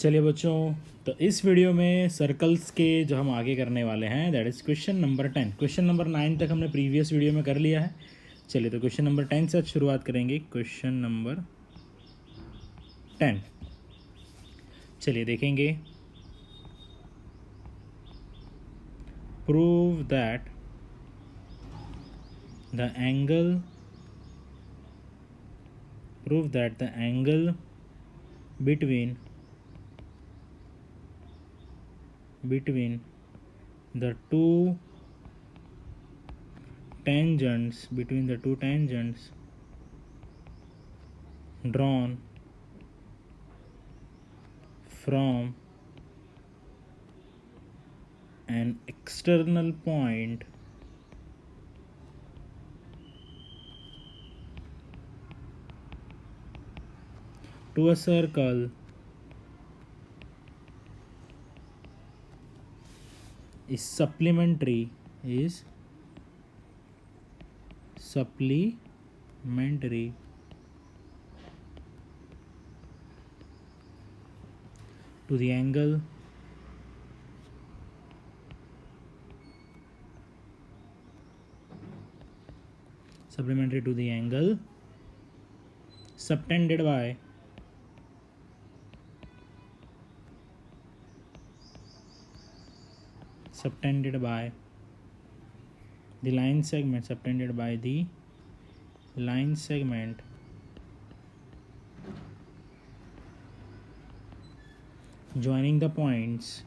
चलिए बच्चों, तो इस वीडियो में सर्कल्स के जो हम आगे करने वाले हैं that is question number 10। Question number 9 तक हमने प्रीवियस वीडियो में कर लिया है। चलिए तो क्वेश्चन नंबर 10 से आज शुरुआत करेंगे। क्वेश्चन नंबर 10 चलिए देखेंगे। Prove that the angle between the two tangents drawn from an external point to a circle is supplementary to the angle subtended by the line segment joining the points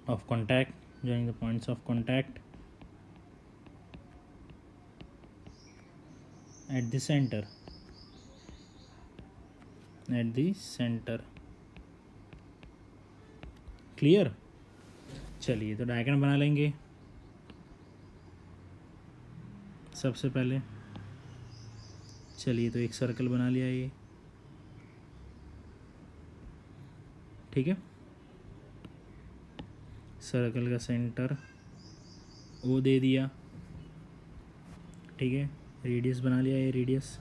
of contact at the center clear. चलिए तो diagram बना लेंगे। सबसे पहले चलिए तो एक circle बना लिया ये, ठीक है। सर्कल का सेंटर ओ दे दिया, ठीक है। रेडियस बना लिया ये रेडियस,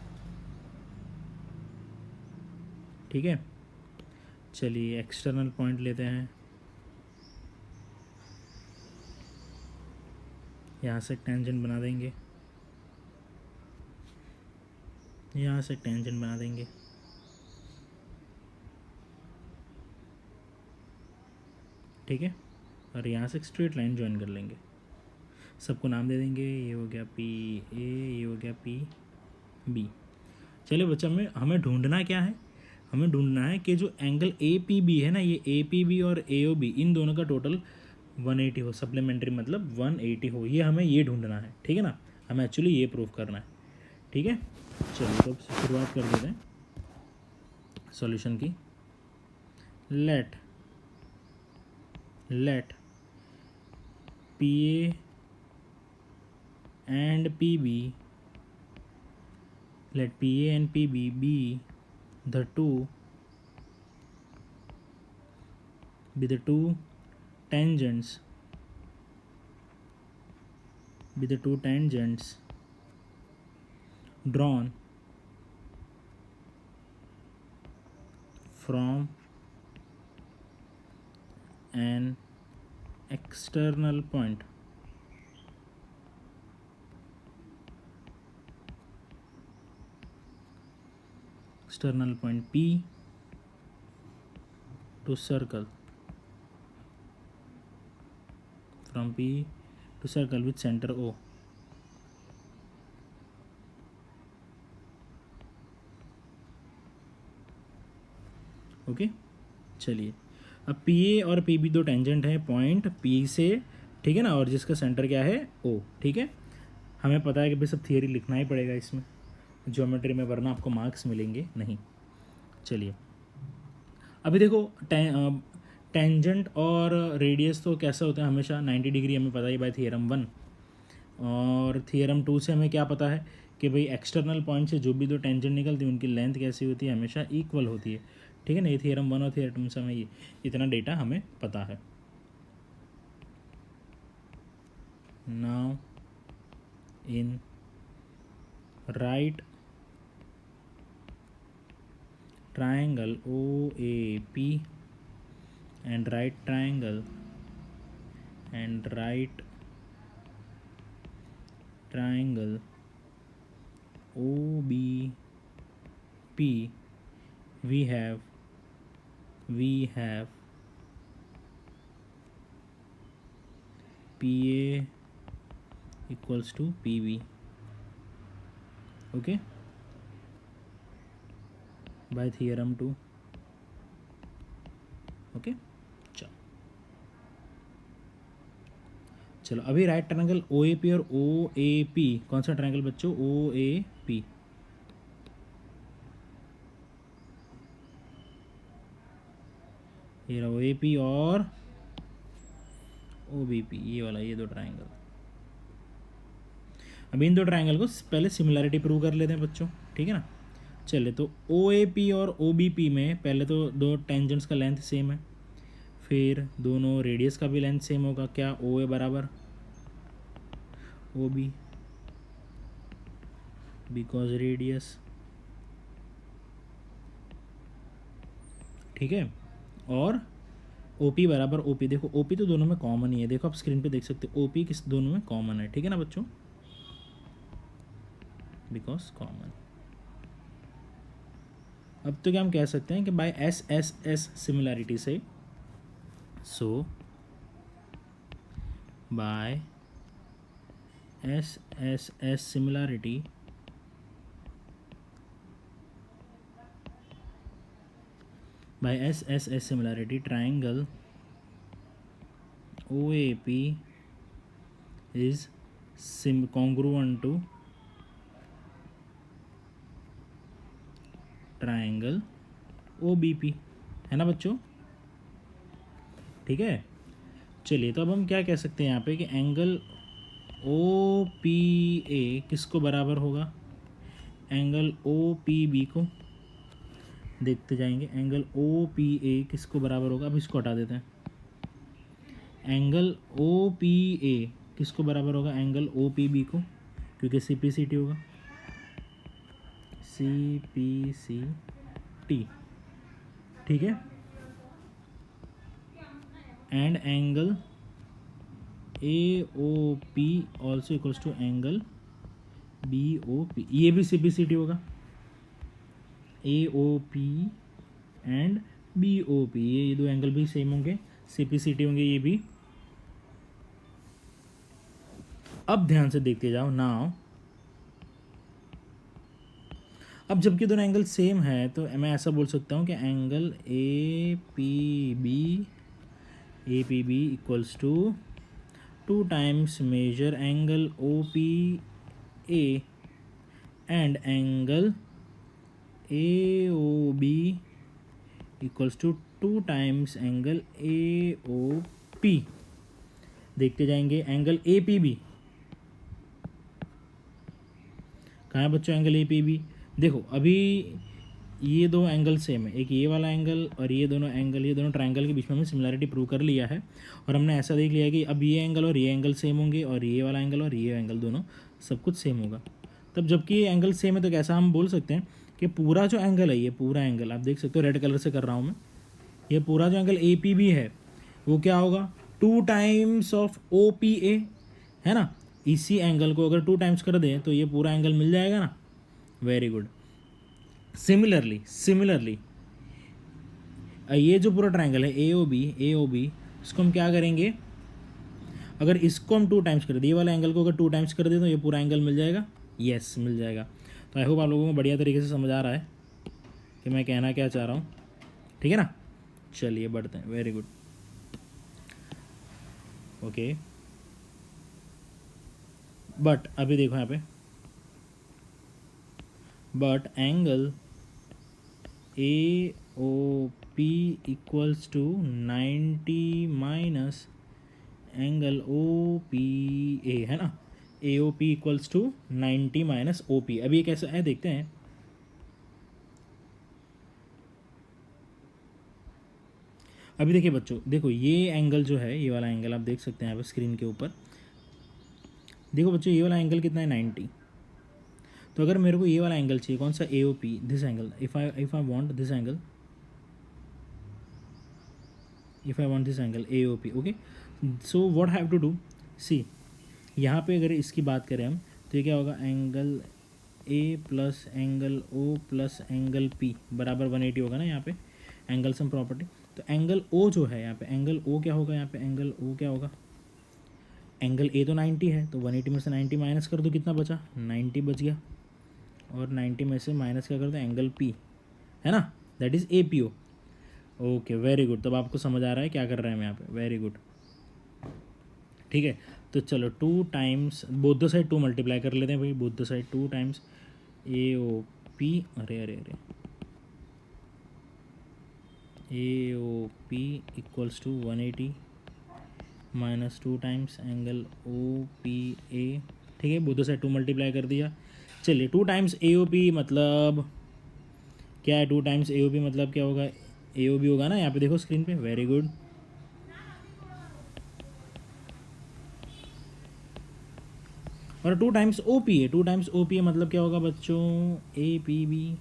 ठीक है। चलिए एक्सटर्नल पॉइंट लेते हैं। यहाँ से टेंजेंट बना देंगे, ठीक है। और यहाँ से एक स्ट्रेट लाइन ज्वाइन कर लेंगे। सबको नाम दे देंगे। ये हो गया पी ए, ये हो गया पी बी। चलिए बच्चा में हमें ढूंढना क्या है? हमें ढूंढना है कि जो एंगल ए पी बी है ना, ये ए पी बी और ए ओ बी इन दोनों का टोटल 180 हो। सप्लीमेंट्री मतलब 180 हो, ये हमें ये ढूंढना है, ठीक है ना। हमें एक्चुअली ये प्रूफ करना है, ठीक है। चलिए तो शुरुआत कर देते हैं सॉल्यूशन की। Let P A and P B be the two tangents drawn from an external point P to circle, from P to circle with center O, okay. चलिए अब पी ए और पी बी दो tangent है point P से, ठीक है ना, और जिसका सेंटर क्या है ओ, ठीक है। हमें पता है कि भाई सब थियरी लिखना ही पड़ेगा इसमें ज्योमेट्री में, वरना आपको मार्क्स मिलेंगे नहीं। चलिए अभी देखो टेंजेंट और रेडियस तो कैसा होता है हमेशा 90 डिग्री, हमें पता ही बाय थियरम 1। और थियरम 2 से हमें क्या पता है कि भाई एक्सटर्नल पॉइंट से जो भी दो टेंजेंट निकलती है उनकी लेंथ कैसी होती है, हमेशा इक्वल होती है, ठीक है ना। ये थियरम 1 और थियरम 2 से हमें इतना डेटा हमें पता है। now in right triangle OAP and right triangle OBP, we have PA equals to PB. Okay, by theorem 2. Okay, चलो अभी राइट ट्रायंगल OAP और OAP, कौन सा ट्रायंगल बच्चों? OAP। ये रहा OAP और OBP, ये वाला, ये दो ट्रायंगल। अब इन दो ट्रायंगल को पहले सिमिलैरिटी प्रूव कर लेते हैं बच्चों, ठीक है ना। चले तो OAP और OBP में पहले तो दो टेंजेंट्स का लेंथ सेम है, फिर दोनों रेडियस का भी लेंथ सेम होगा। क्या? OA बराबर OB, बिकॉज रेडियस, ठीक है। और OP बराबर OP, देखो OP तो दोनों में कॉमन ही है, देखो आप स्क्रीन पे देख सकते हो OP किस दोनों में कॉमन है, ठीक है ना बच्चों, बिकॉज कॉमन। अब तो क्या हम कह सकते हैं कि बाय SSS सिमिलैरिटी से, so by SSS similarity triangle OAP is congruent to triangle OBP, है ना बच्चों, ठीक है। चलिए तो अब हम क्या कह सकते हैं यहाँ पे कि एंगल OPA किसको बराबर होगा? एंगल OPB को। देखते जाएंगे एंगल OPA किसको बराबर होगा। अब इसको हटा देते हैं। एंगल OPA किसको बराबर होगा? एंगल OPB को, क्योंकि CPCT होगा, CPCT, ठीक है। And angle AOP also equals to angle BOP, ये भी CPCT होगा। AOP एंड BOP, ये दो एंगल भी सेम होंगे, CPCT होंगे ये भी। अब ध्यान से देखते जाओ नाउ। अब जबकि दोनों एंगल सेम है तो मैं ऐसा बोल सकता हूँ कि angle APB equals to 2 times major angle OPA and angle AOB equals to 2 times angle AOP। देखते जाएंगे एंगल APB कहाँ है बच्चों? एंगल APB देखो, अभी ये दो एंगल सेम है, एक ये वाला एंगल और ये दोनों एंगल, ये दोनों ट्रायंगल के बीच में हमने सिमिलैरिटी प्रूव कर लिया है। और हमने ऐसा देख लिया कि अब ये एंगल और ये एंगल सेम होंगे और ये वाला एंगल और ये एंगल दोनों सब कुछ सेम होगा। तब जबकि ये एंगल सेम है तो कैसा हम बोल सकते हैं कि पूरा जो एंगल है, ये पूरा एंगल आप देख सकते हो, रेड कलर से कर रहा हूँ मैं, ये पूरा जो एंगल APB है वो क्या होगा? 2 टाइम्स ऑफ OPA, है ना। इसी एंगल को अगर 2 टाइम्स कर दें तो ये पूरा एंगल मिल जाएगा ना। Very good. सिमिलरली ये जो पूरा ट्रायंगल है AOB, इसको हम क्या करेंगे? अगर इसको हम 2 टाइम्स कर दें, ये वाला एंगल को अगर 2 टाइम्स कर दें तो ये पूरा एंगल मिल जाएगा। यस, मिल जाएगा। तो आई होप आप लोगों को बढ़िया तरीके से समझ आ रहा है कि मैं कहना क्या चाह रहा हूँ, ठीक है ना। चलिए बढ़ते हैं। Very good. ओके, बट अभी देखो यहाँ पे, but angle AOP equals to 90 minus angle OPA, है ना। AOP equals to 90 minus OP। अभी ये कैसा है देखते हैं। अभी देखिए बच्चों, देखो ये एंगल जो है, ये वाला एंगल आप देख सकते हैं यहाँ पे स्क्रीन के ऊपर, देखो बच्चों ये वाला एंगल कितना है 90। तो अगर मेरे को ये वाला एंगल चाहिए, कौन सा, A O P, this angle, if I want this angle, if I want this angle A O P, okay. So what have to do, see यहाँ पे अगर इसकी बात करें हम, तो ये क्या होगा, angle A plus angle O plus angle P बराबर 180 होगा ना यहाँ पे, एंगल सम प्रॉपर्टी। तो एंगल ओ जो है यहाँ पे, एंगल ओ क्या होगा यहाँ पे, एंगल ओ क्या होगा, एंगल ए तो 90 है, तो 180 में से 90 माइनस कर दो, कितना बचा, 90 बच गया। और 90 में से माइनस क्या कर दो, एंगल पी, है ना, that is A P O. Okay very good, तब आपको समझ आ रहा है क्या कर रहे हैं हम यहाँ पे, वेरी गुड। ठीक है, तो चलो 2 times both the side 2 multiply कर लेते हैं भाई, both the side 2 times A O P, अरे अरे अरे, A O P equals to 180 minus 2 times angle O P A. ठीक है, बोथ द साइड 2 मल्टीप्लाई कर दिया। चलिए 2 टाइम्स ए ओ पी मतलब क्या है, 2 टाइम्स ए ओ पी मतलब क्या होगा, ए ओ बी होगा ना, यहाँ पे देखो स्क्रीन पे, वेरी गुड। और 2 टाइम्स ओ पी है, 2 टाइम्स ओ पी है मतलब क्या होगा बच्चों, ए पी बी।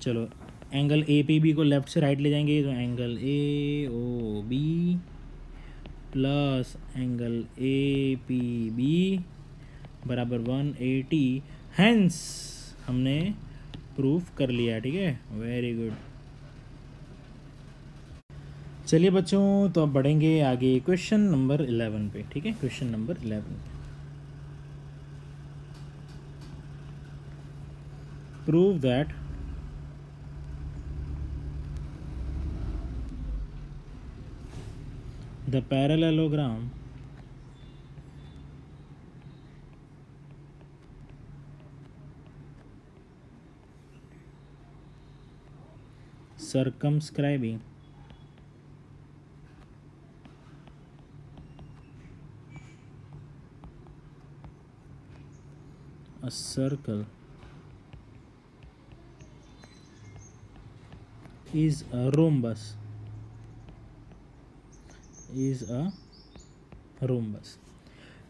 चलो एंगल ए पी बी को लेफ्ट से राइट ले जाएंगे, तो angle A O B plus angle A P B बराबर 180, हैंस हमने प्रूफ कर लिया। ठीक है, वेरी गुड। चलिए बच्चों, तो अब बढ़ेंगे आगे क्वेश्चन नंबर 11 पे। ठीक है, question number 11, prove that the parallelogram circumscribing a circle is a rhombus, is a rhombus।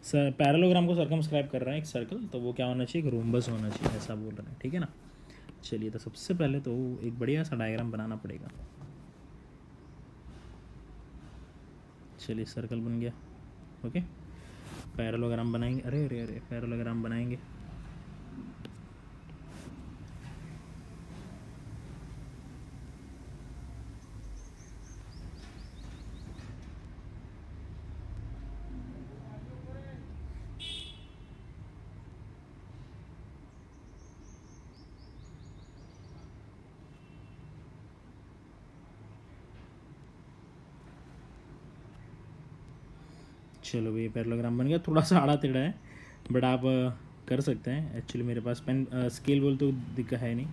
Sir parallelogram को सर्कमस्क्राइब कर रहा है एक सर्कल, तो वो क्या होना चाहिए, एक रोम्बस होना चाहिए, ऐसा बोल रहे हैं। ठीक है ना, चलिए तो सबसे पहले तो एक बढ़िया सा डायग्राम बनाना पड़ेगा। चलिए सर्कल बन गया, ओके। पैरेललोग्राम बनाएंगे, अरे अरे अरे पैरेललोग्राम बनाएंगे। चलो भैया पैरेललोग्राम बन गया, थोड़ा सा आड़ा टेढ़ा है, बट आप कर सकते हैं। एक्चुअली मेरे पास पेन स्केल बोल तो दिक्कत है नहीं,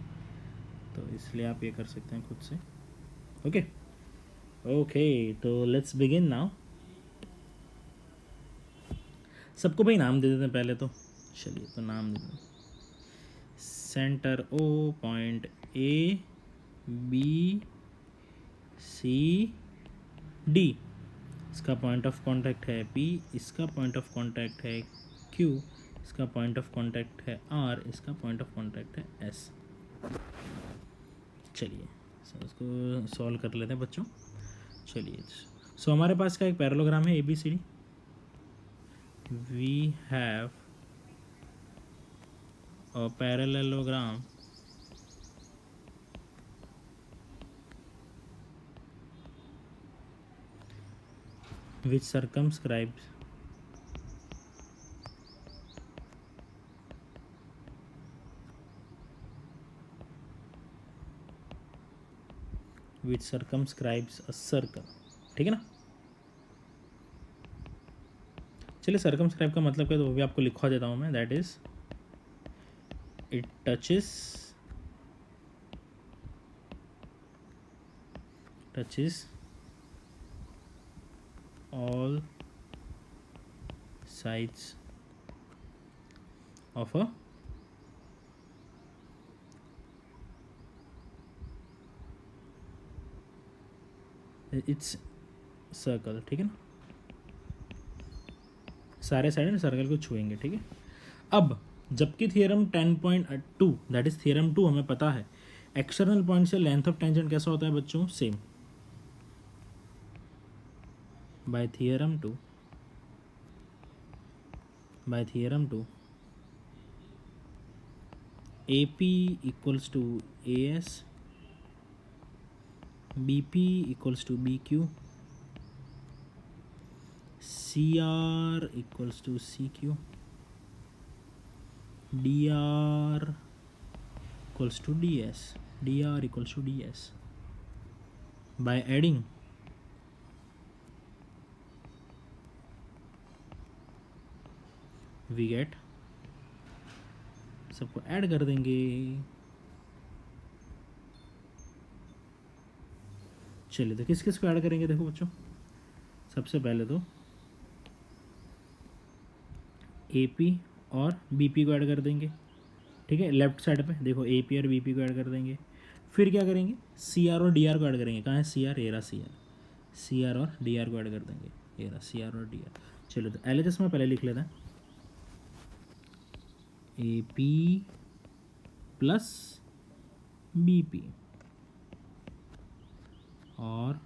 तो इसलिए आप ये कर सकते हैं खुद से। ओके ओके, तो लेट्स बिगिन नाउ। सबको भाई नाम दे देते हैं पहले तो। चलिए तो नाम दे दें, centre O, point A B C D, इसका पॉइंट ऑफ कांटेक्ट है पी, इसका पॉइंट ऑफ कांटेक्ट है क्यू, इसका पॉइंट ऑफ कांटेक्ट है आर, इसका पॉइंट ऑफ कांटेक्ट है एस। चलिए सो इसको सॉल्व कर लेते हैं बच्चों। चलिए सो हमारे पास का एक पैरेललोग्राम है A B C D. We have a parallelogram which circumscribes a circle। ठीक है ना, चलिए सर्कमस्क्राइब का मतलब क्या, तो वो भी आपको लिखवा देता हूँ मैं, that is it touches all sides of a its circle। ठीक है ना, सारे साइड सर्कल को छुएंगे, ठीक है। अब जबकि थियरम 10.2 दैट इज थियरम 2 हमें पता है एक्सटर्नल पॉइंट से लेंथ ऑफ टेंजेंट कैसा होता है बच्चों, same. By theorem 2 AP equals to AS, BP equals to BQ, CR equals to CQ, DR equals to DS. By adding we get, सबको add कर देंगे। चलिए तो किस किस को ऐड करेंगे, देखो बच्चों सबसे पहले तो AP और BP को ऐड कर देंगे, ठीक है। लेफ्ट साइड पे देखो AP और BP को ऐड कर देंगे। फिर क्या करेंगे, CR और DR को ऐड करेंगे। कहाँ है CR, ये रहा CR और DR को ऐड कर देंगे, ये रहा CR और DR। चलो तो LHS में पहले लिख लेते हैं, AP प्लस BP और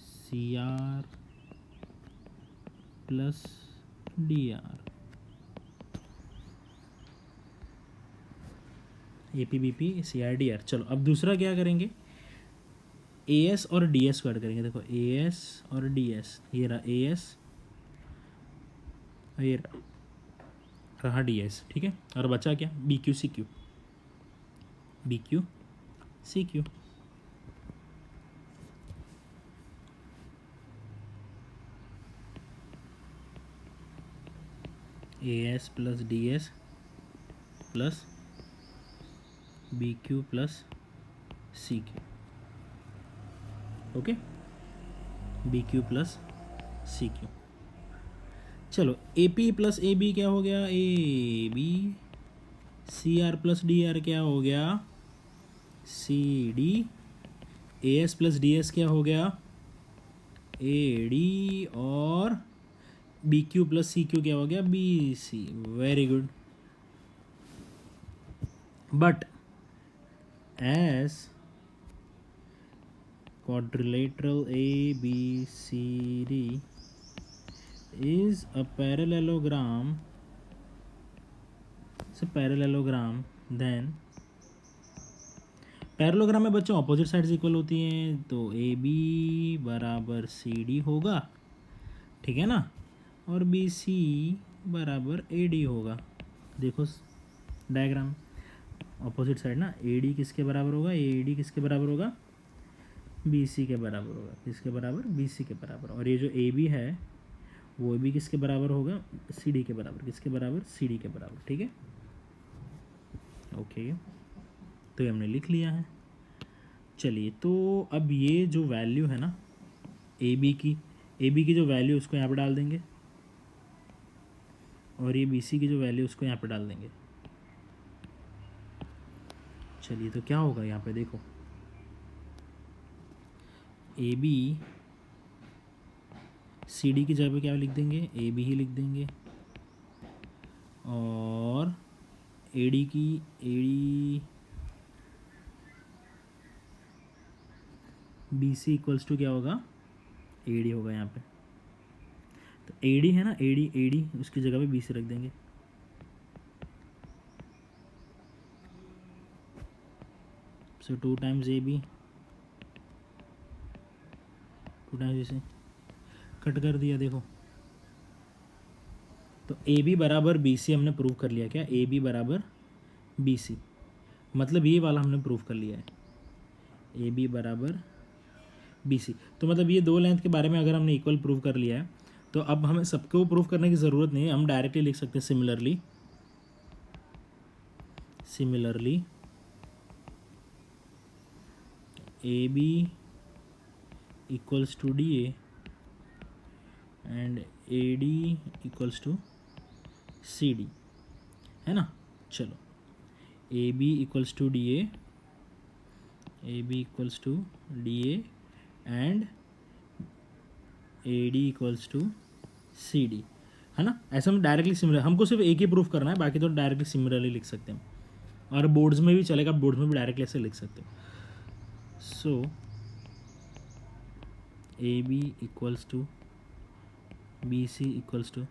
CR plus DR, AP BP CR DR। चलो अब दूसरा क्या करेंगे, AS और DS को ऐड करेंगे। देखो AS और DS, ये रहा AS और ये रहा DS, ठीक है। और बचा क्या, BQ CQ। AS plus DS plus BQ plus CQ, okay, BQ plus CQ। चलो AP प्लस AB क्या हो गया, AB, CR प्लस DR क्या हो गया, CD, AS प्लस DS क्या हो गया, AD, और BQ प्लस CQ क्या हो गया, BC। Very good. But as quadrilateral ABCD is a parallelogram, then parallelogram में बच्चों अपोजिट साइड्स इक्वल होती हैं, तो AB बराबर CD होगा, ठीक है ना, और BC बराबर AD होगा। देखो डायग्राम, अपोजिट साइड ना, AD किसके बराबर होगा, AD किसके बराबर होगा, BC के बराबर होगा। किसके बराबर, BC के बराबर। और ये जो AB है वो भी किसके बराबर होगा, CD के बराबर। किसके बराबर, CD के बराबर, ठीक है। ओके तो ये हमने लिख लिया है। चलिए तो अब ये जो वैल्यू है ना AB की जो वैल्यू उसको यहाँ पे डाल देंगे, और ये BC की जो वैल्यू उसको यहाँ पे डाल देंगे। चलिए तो क्या होगा यहाँ पे, देखो AB CD की जगह पे क्या लिख देंगे, AB ही लिख देंगे, और AD BC इक्वल्स टू क्या होगा, AD होगा यहाँ पे। तो AD है ना, AD उसकी जगह पे BC रख देंगे। सो 2 times AB, 2 times BC, cut कर दिया। देखो तो AB बराबर BC हमने प्रूव कर लिया। क्या, AB बराबर BC, मतलब ये वाला हमने प्रूव कर लिया है, AB बराबर BC। तो मतलब ये दो लेंथ के बारे में अगर हमने इक्वल प्रूव कर लिया है, तो अब हमें सबको प्रूव करने की ज़रूरत नहीं है, हम डायरेक्टली लिख सकते हैं similarly AB equals to DA and AD equals to CD, है ना। चलो AB equals to DA and A D equals to C D, है ना। ऐसा हम डायरेक्टली सिमिलर, हमको सिर्फ एक ही प्रूफ करना है, बाकी तो डायरेक्टली सिमिलरली लिख सकते हैं, और बोर्ड्स में भी चलेगा, बोर्ड्स में भी डायरेक्टली ऐसे लिख सकते हैं। So A B equals to B C equals to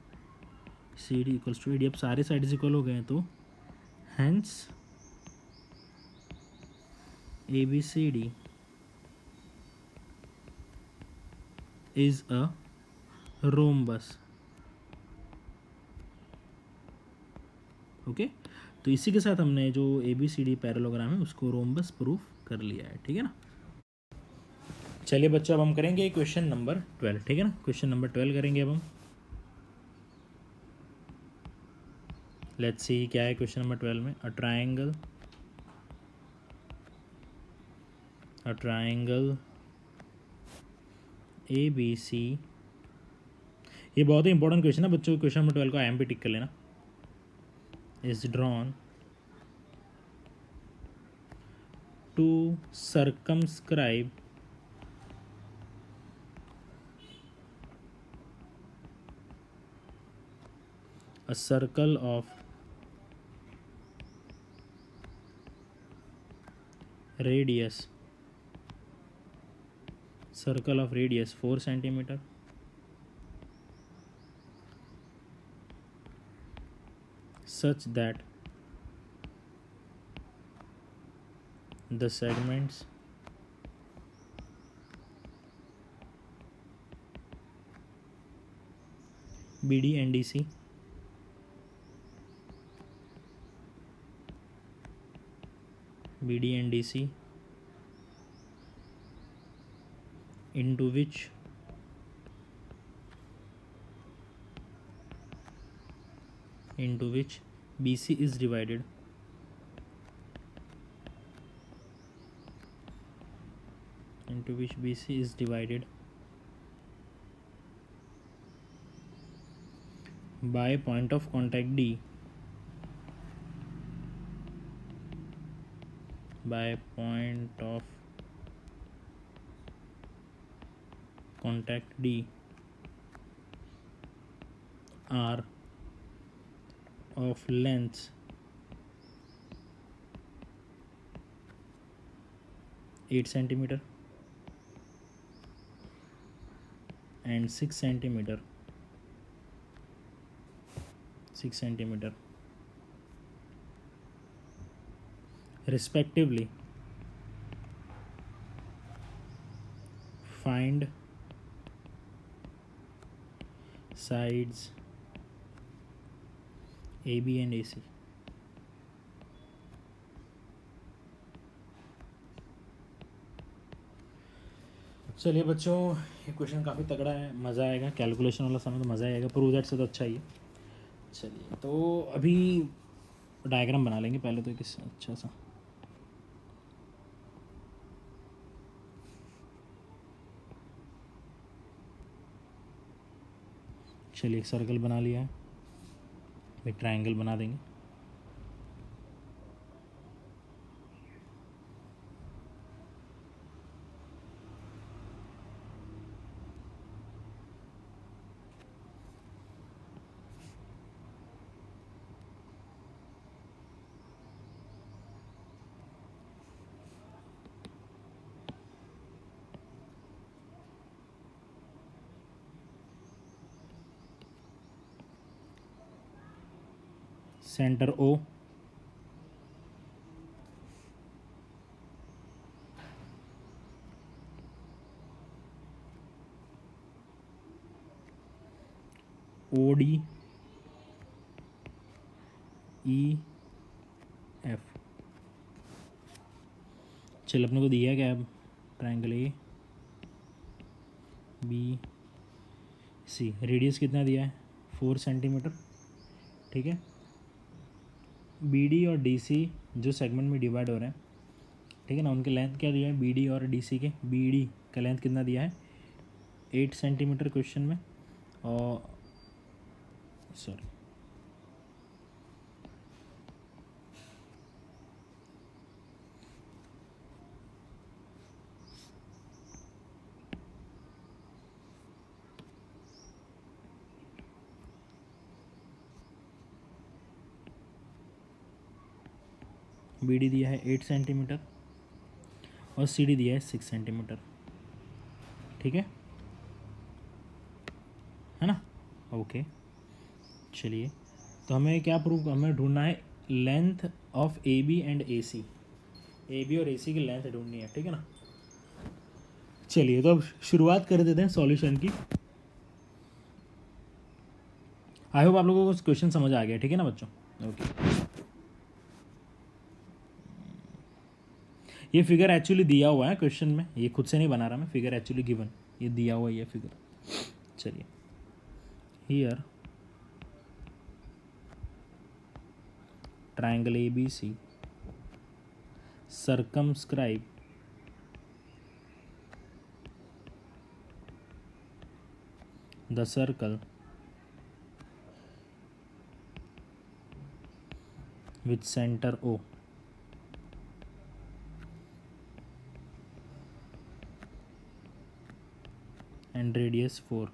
C D equals to A D. अब सारे साइड्स इक्वल हो गए हैं, तो hence A B C D is a rhombus. Okay, तो इसी के साथ हमने जो A B C D parallelogram है उसको रोम्बस प्रूफ कर लिया है, ठीक है ना। चलिए बच्चों, अब हम करेंगे क्वेश्चन नंबर 12, ठीक है ना। क्वेश्चन नंबर 12 करेंगे अब हम। लेट्स सी क्या है क्वेश्चन नंबर 12 में। अ ट्राइंगल ए बी सी, ये बहुत ही इंपॉर्टेंट क्वेश्चन है बच्चों। क्वेश्चन नंबर 12 को आई एम पे टिक कर लेना। Is drawn to circumscribe a circle of radius 4 centimeter such that the segments BD and DC into which BC is divided by point of contact D, are of length 8 centimeter and 6 centimeter respectively. Find sides AB and AC. चलिए बच्चों, ये question काफ़ी तगड़ा है, मज़ा आएगा। Calculation वाला समय तो मज़ा आएगा, पर उधर से तो अच्छा ही है। चलिए, तो अभी डायग्राम बना लेंगे पहले तो, किस अच्छा सा। चलिए, एक सर्कल बना लिया है, एक ट्रायंगल बना देंगे। Centre O, OD EF। चल, अपने को दिया क्या है ट्रायंगल ABC, रेडियस कितना दिया है 4 सेंटीमीटर, ठीक है। BD और DC जो सेगमेंट में डिवाइड हो रहे हैं, ठीक है ना, उनके लेंथ क्या दिया है BD और DC के। BD का लेंथ कितना दिया है 8 सेंटीमीटर क्वेश्चन में, और सॉरी बी डी दिया है 8 सेंटीमीटर और सी डी दिया है 6 सेंटीमीटर, ठीक है ना। ओके चलिए, तो हमें क्या प्रूव, हमें ढूंढना है length of A B and A C, A B और ए सी की लेंथ ढूंढनी है, ठीक है ना। चलिए तो अब शुरुआत कर देते हैं सॉल्यूशन की। आई होप आप लोगों को क्वेश्चन समझ आ गया, ठीक है ना बच्चों। ओके, ये फिगर एक्चुअली दिया हुआ है क्वेश्चन में, ये खुद से नहीं बना रहा मैं, फिगर एक्चुअली गिवन, ये दिया हुआ है ये फिगर। चलिए, here triangle ABC circumscribe the circle with center O and radius 4.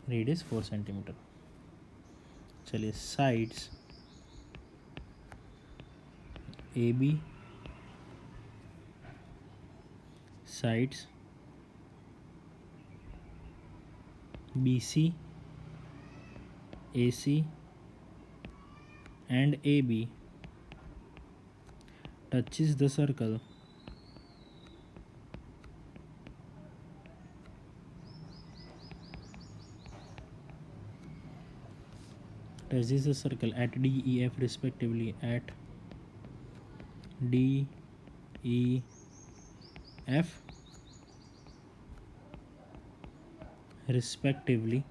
Radius 4 centimetre. चलिए, sides A B, sides B C, A C and A B touches the circle touches the circle at D, E, F respectively, at D, E, F respectively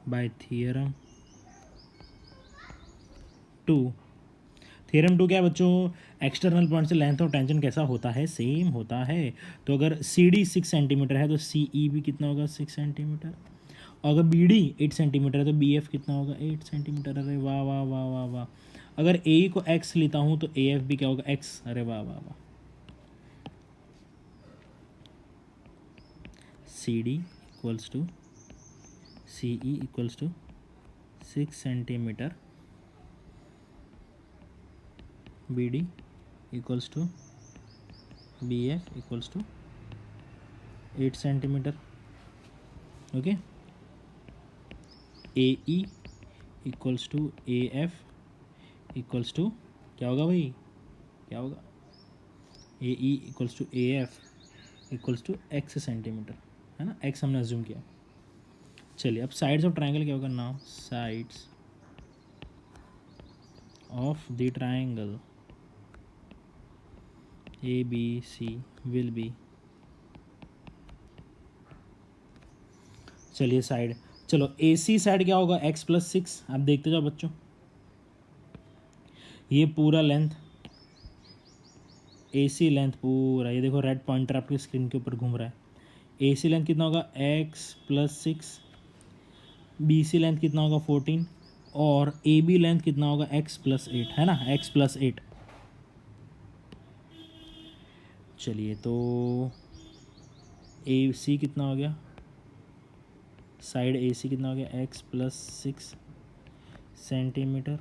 by theorem 2। Theorem 2 क्या है बच्चों, external point से length of tangent कैसा होता है, same होता है। तो अगर सी डी 6 सेंटीमीटर है तो सी ई भी कितना होगा, 6 सेंटीमीटर। और अगर बी डी 8 सेंटीमीटर है तो बी एफ कितना होगा, 8 सेंटीमीटर। अरे वाह वाह वाह वाह वाह। अगर ए ई को एक्स लेता हूँ तो ए एफ भी क्या होगा, एक्स। अरे वाह वाह वाह। C D equals to C E equals to 6 centimetre, B D equals to B F equals to 8 centimetre. Okay, A E equals to A F equals to क्या होगा भाई, क्या होगा, A E equals to A F equals to X centimetre, है ना, x हमने assume किया। चलिए, अब साइड्स ऑफ ट्राइंगल क्या होगा, now sides of the triangle A B C will be, चलिए साइड, चलो ए सी साइड क्या होगा, एक्स प्लस 6। आप देखते जाओ बच्चों, ये पूरा लेंथ ए सी लेंथ पूरा, ये देखो रेड पॉइंटर आपकी स्क्रीन के ऊपर घूम रहा है। ए सी लेंथ कितना होगा, X plus 6, B C length कितना होगा 14, और ए बी लेंथ कितना होगा, एक्स प्लस 8, है ना, एक्स प्लस 8। चलिए, तो ए सी कितना हो गया, साइड ए सी कितना हो गया, X plus 6 centimetre,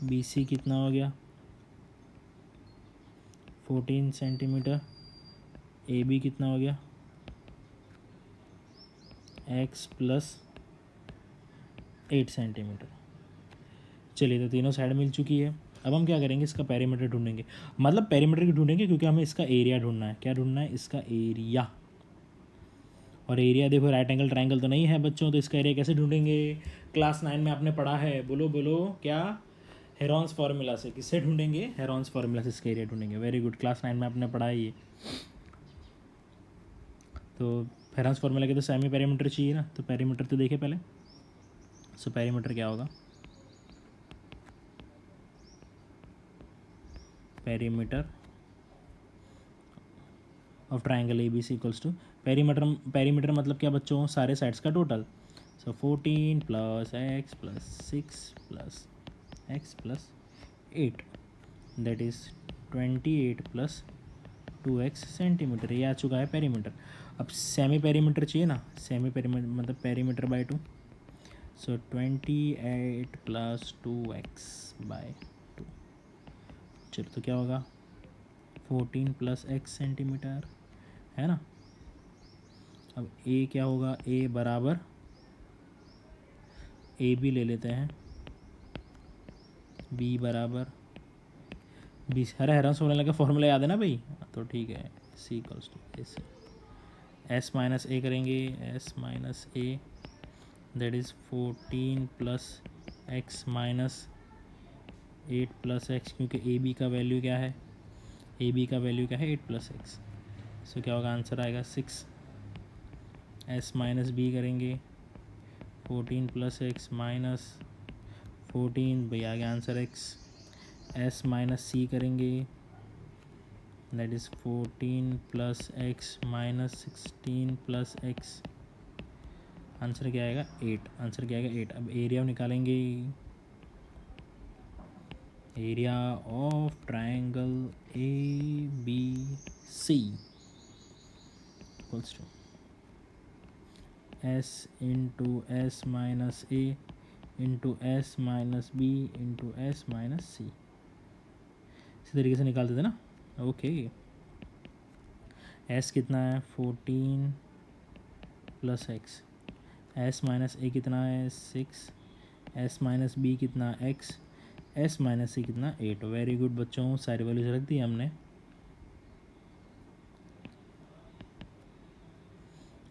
B C कितना हो गया 14 सेंटीमीटर, ए बी कितना हो गया एक्स प्लस 8 सेंटीमीटर। चलिए, तो तीनों साइड मिल चुकी है। अब हम क्या करेंगे, इसका पेरीमीटर ढूंढेंगे, मतलब पेरीमीटर की ढूंढेंगे क्योंकि हमें इसका एरिया ढूंढना है। क्या ढूंढना है, इसका एरिया। और एरिया देखो, राइट एंगल ट्राइंगल तो नहीं है बच्चों, तो इसका एरिया कैसे ढूंढेंगे, क्लास 9 में आपने पढ़ा है, बोलो बोलो क्या, हेरॉन्स फार्मूला से। किससे ढूंढेंगे, हेरॉन्स फार्मूला से इसका एरिया ढूंढेंगे। वेरी गुड, क्लास 9 में आपने पढ़ा है ये। तो हेरॉन्स फार्मूला के तो सेमी पेरीमीटर चाहिए ना, तो पेरीमीटर तो देखे पहले। सो पेरीमीटर क्या होगा, perimeter of triangle A B C equals to, perimeter मतलब क्या बच्चों, सारे साइड्स का total. So 14 plus X plus 6 plus X plus 8, that is 28 plus 2x centimetre, ये आ चुका है पेरीमीटर। अब सेमी पेरीमीटर चाहिए ना, सेमी पेरीमीटर मतलब पेरीमीटर बाय 2, सो 28 + 2x/2। चलो तो क्या होगा 14 + x सेंटीमीटर, है ना। अब a क्या होगा, a बराबर a भी ले लेते हैं, b बराबर 20, हरा हरा सोने लगा, फॉर्मूला याद है ना भाई, तो ठीक है, c = a से s - a करेंगे, s - a that is 14 + x - 8 + x, क्योंकि ए बी का वैल्यू क्या है, ए बी का वैल्यू क्या है 8 + x, सो क्या होगा आंसर आएगा 6। s - b करेंगे 14 + x - 14, भाई आ गया आंसर x। s - c करेंगे that is 14 + x - 16 + x, answer क्या आएगा 8, आंसर क्या आएगा 8। अब एरिया निकालेंगे, area of triangle ABC equals to s × s - a × s - b × s - c, इसी तरीके से निकालते थे ना। ओके, s कितना है 14 + x, s - a कितना है 6, s - b कितना x, s - c कितना 8। वेरी गुड बच्चों, सारी वैल्यूज रख दी हमने।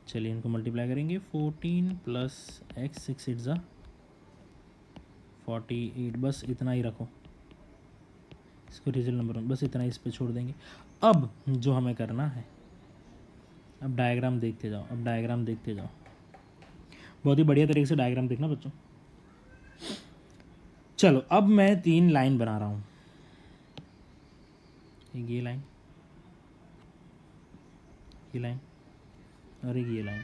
चलिए इनको मल्टीप्लाई करेंगे, 14 + x 6 × 48, बस इतना ही रखो, इसको रिजल्ट नंबर बस इतना ही इस पे छोड़ देंगे। अब जो हमें करना है, अब डायग्राम देखते जाओ, अब डायग्राम देखते जाओ, बहुत ही बढ़िया तरीके से डायग्राम देखना बच्चों। चलो अब मैं 3 लाइन बना रहा हूँ, एक ये लाइन, ये लाइन और एक ये लाइन,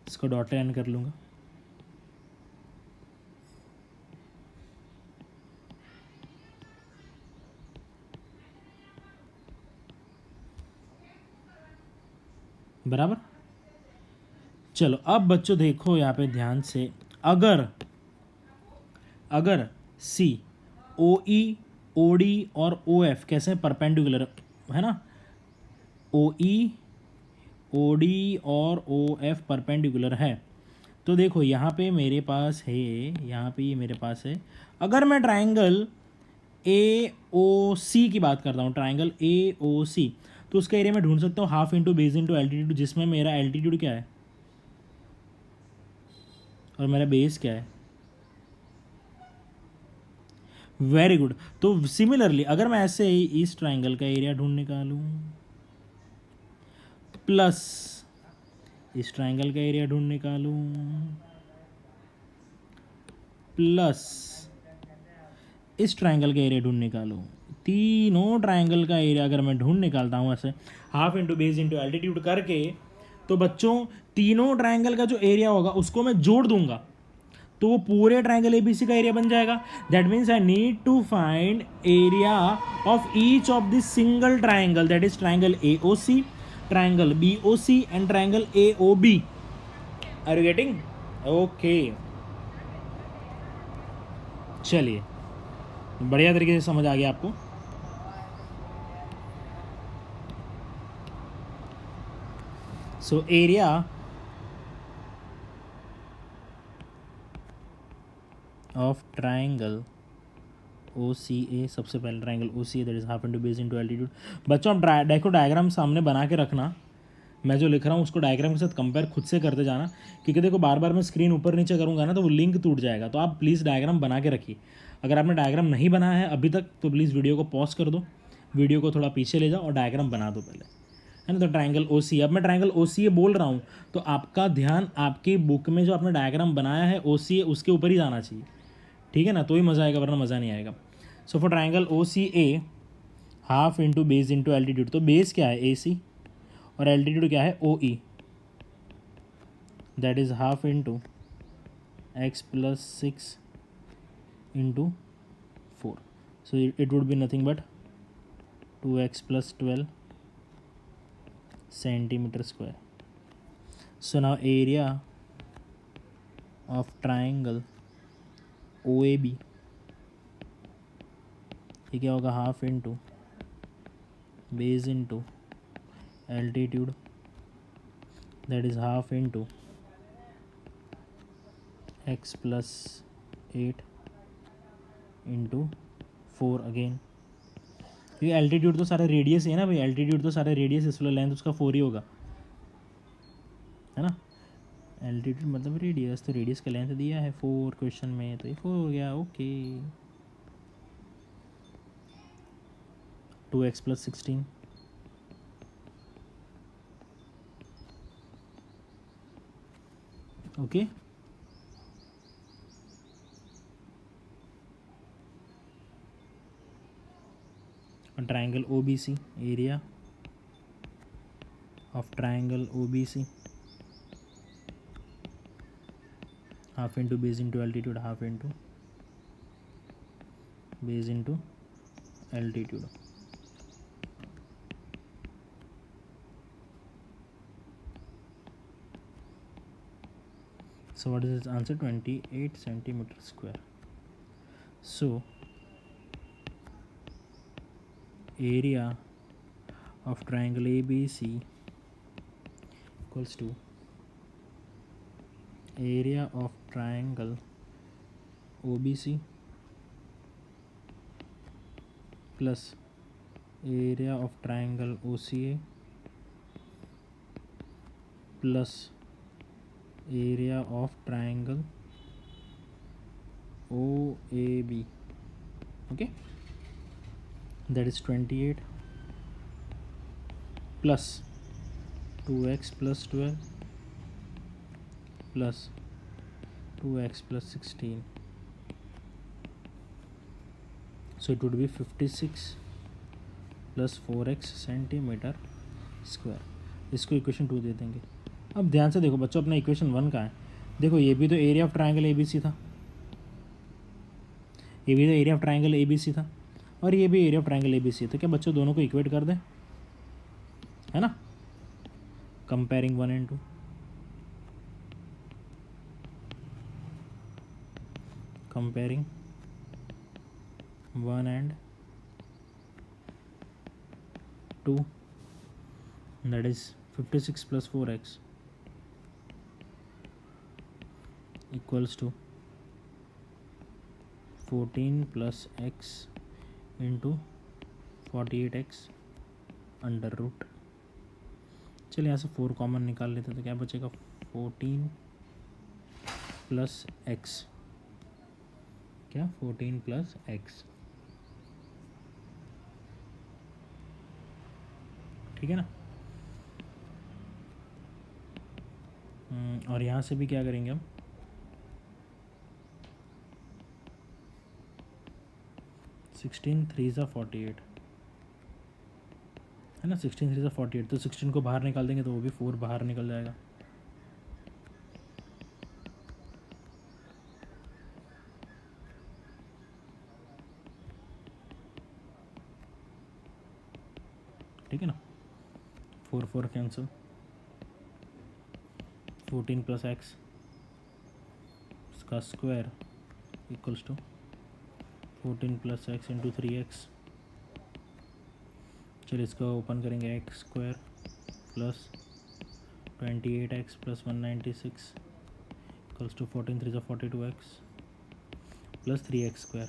इसको डॉट लाइन कर लूँगा। बराबर। चलो अब बच्चों देखो यहाँ पे ध्यान से, अगर सी ओ ई ओ डी और ओ एफ कैसे परपेंडिकुलर है ना, ओ ई ओ डी और ओ एफ परपेंडिकुलर है, तो देखो यहाँ पे मेरे पास है, यहाँ पे ये मेरे पास है। अगर मैं ट्राइंगल ए ओ सी की बात करता हूँ, ट्राइंगल ए ओ सी, तो उसका एरिया मैं ढूंढ सकता हूँ half into base into altitude, जिसमें मेरा एल्टीट्यूड क्या है और मेरा बेस क्या है। Very good. तो सिमिलरली अगर मैं ऐसे ही इस ट्राइंगल का एरिया ढूंढ निकालूं प्लस इस ट्राइंगल का एरिया ढूंढ निकालूं प्लस इस ट्राइंगल का एरिया ढूंढ निकालूं, तीनों ट्राइंगल का एरिया अगर मैं ढूंढ निकालता हूं ऐसे half into base into altitude करके, तो बच्चों तीनों ट्राइंगल का जो एरिया होगा उसको मैं जोड़ दूंगा, तो वो पूरे ट्राइंगल एबीसी का एरिया बन जाएगा। That means I need to find area of each of this single triangle, that is triangle A O C, triangle B O C and triangle A O B. Are you getting? Okay, चलिए बढ़िया तरीके से समझ आ गया आपको। So area of triangle O C A, सबसे पहले triangle O C A that is half into base into altitude. बच्चों आप देखो डायग्राम सामने बना के रखना, मैं जो लिख रहा हूँ उसको डायग्राम के साथ कंपेयर खुद से करते जाना, क्योंकि देखो बार बार मैं स्क्रीन ऊपर नीचे करूँगा ना तो वो लिंक टूट जाएगा। तो आप प्लीज़ डायग्राम बना के रखिए। अगर आपने डायग्राम नहीं बनाया है अभी तक तो प्लीज़ वीडियो को पॉज कर दो, वीडियो को थोड़ा पीछे ले जाओ और डायग्राम बना दो पहले, है ना। तो ट्राइंगल ओ सी, अब मैं ट्राइंगल ओ सी ए बोल रहा हूँ तो आपका ध्यान आपकी बुक में जो आपने डायग्राम बनाया है ओ सी ए उसके ऊपर ही जाना चाहिए, ठीक है ना, तो ही मज़ा आएगा वरना मज़ा नहीं आएगा। So for triangle O C A half into base into altitude, तो बेस क्या है ए सी और एल्टीट्यूड क्या है O E, that is half into X + 6 into 4, so it would be nothing but 2x plus 12 centimeter square. So now area of triangle OAB, ये क्या होगा, half into base into altitude, that is half into x plus 8 into 4 again, क्योंकि altitude तो सारा radius है ना भाई, altitude तो सारा रेडियस, इसलिए लेंथ उसका 4 ही होगा, है ना। एल्टीट्यूड मतलब रेडियस, तो रेडियस का लेंथ दिया है 4 क्वेश्चन में, तो ये 4 हो गया। Okay, 2x plus 16 okay. Triangle OBC, area of triangle OBC, half into base into altitude, half into base into altitude. So what is its answer? 28 centimeter square. So area of triangle ABC equals to area of triangle OBC plus area of triangle OCA plus area of triangle OAB. Okay, that is 28 plus 2x plus 12 plus 2x plus 16, so it would be 56 plus 4x centimetre square. इसको equation 2 दे देंगे। अब ध्यान से देखो बच्चों, अपना equation 1 का है, देखो ये भी तो एरिया ऑफ ट्राइंगल ABC था, ये भी तो एरिया ऑफ ट्राइंगल ABC था, और ये भी एरिया ऑफ ट्राइंगल ABC है, तो क्या बच्चों दोनों को इक्वेट कर दें, है ना। Comparing 1 and 2, comparing 1 and 2, that is 56 plus 4x equals to 14 plus x into 48x under root. चलिए यहाँ से 4 कॉमन निकाल लेते तो क्या बचेगा, 14 प्लस एक्स, क्या 14 प्लस एक्स, ठीक है ना। और यहाँ से भी क्या करेंगे हम, सिक्सटीन 3 सा 48 है ना, 16 3 सा 48, तो 16 को बाहर निकाल देंगे तो वो भी 4 बाहर निकल जाएगा, ठीक है ना। 4 4 कैंसिल, 14 प्लस एक्स इसका square equals to 14 plus x into 3x। चलिए इसका ओपन करेंगे, x square plus 28x plus 196 equals to 14 3 42x plus 3x square.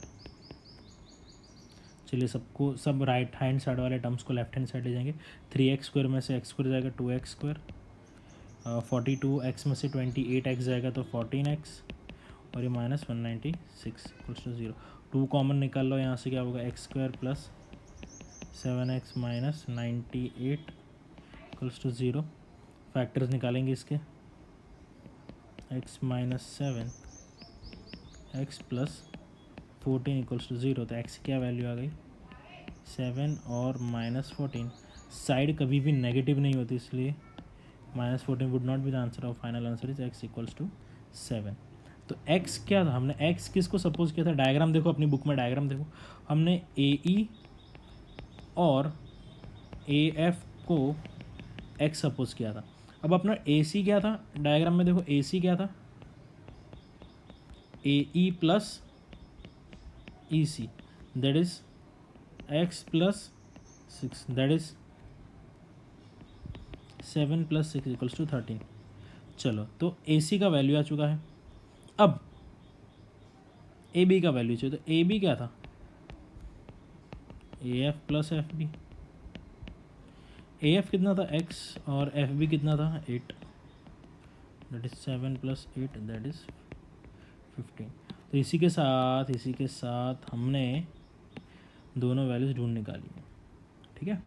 चलिए सबको, सब राइट हैंड साइड वाले टर्म्स को लेफ्ट हैंड साइड ले जाएंगे, 3x स्क्वायर में से x स्क्वायर जाएगा 2x स्क्वायर, 42x में से 28x जाएगा तो 14x, और ये माइनस 196 इक्वल्स टू 0। 2 कॉमन निकाल लो, यहाँ से क्या होगा, x square plus 7x minus 98 equals to 0। Factors निकालेंगे इसके, x minus 7 x plus 14 equals to 0, तो x की क्या वैल्यू आ गई, 7 और माइनस 14। साइड कभी भी नेगेटिव नहीं होती, इसलिए minus 14 would not be the answer of final answer is x equals to 7। तो x क्या था, हमने x किसको सपोज किया था, डायग्राम देखो अपनी बुक में, डायग्राम देखो, हमने AE और ए एफ को एक्स सपोज किया था। अब अपना ए सी क्या था डायग्राम में, देखो ए सी क्या था, A E plus E C, that is X plus 6, that is 7 + 6 = 13। चलो तो ए सी का वैल्यू आ चुका है। अब ए बी का वैल्यू चाहिए, तो ए बी क्या था, A F plus F B. A F कितना था एक्स और एफ बी कितना था 8, दैट इज 7 + 8 दैट इज 15। तो इसी के साथ हमने दोनों वैल्यूज ढूंढ निकाली है, ठीक है।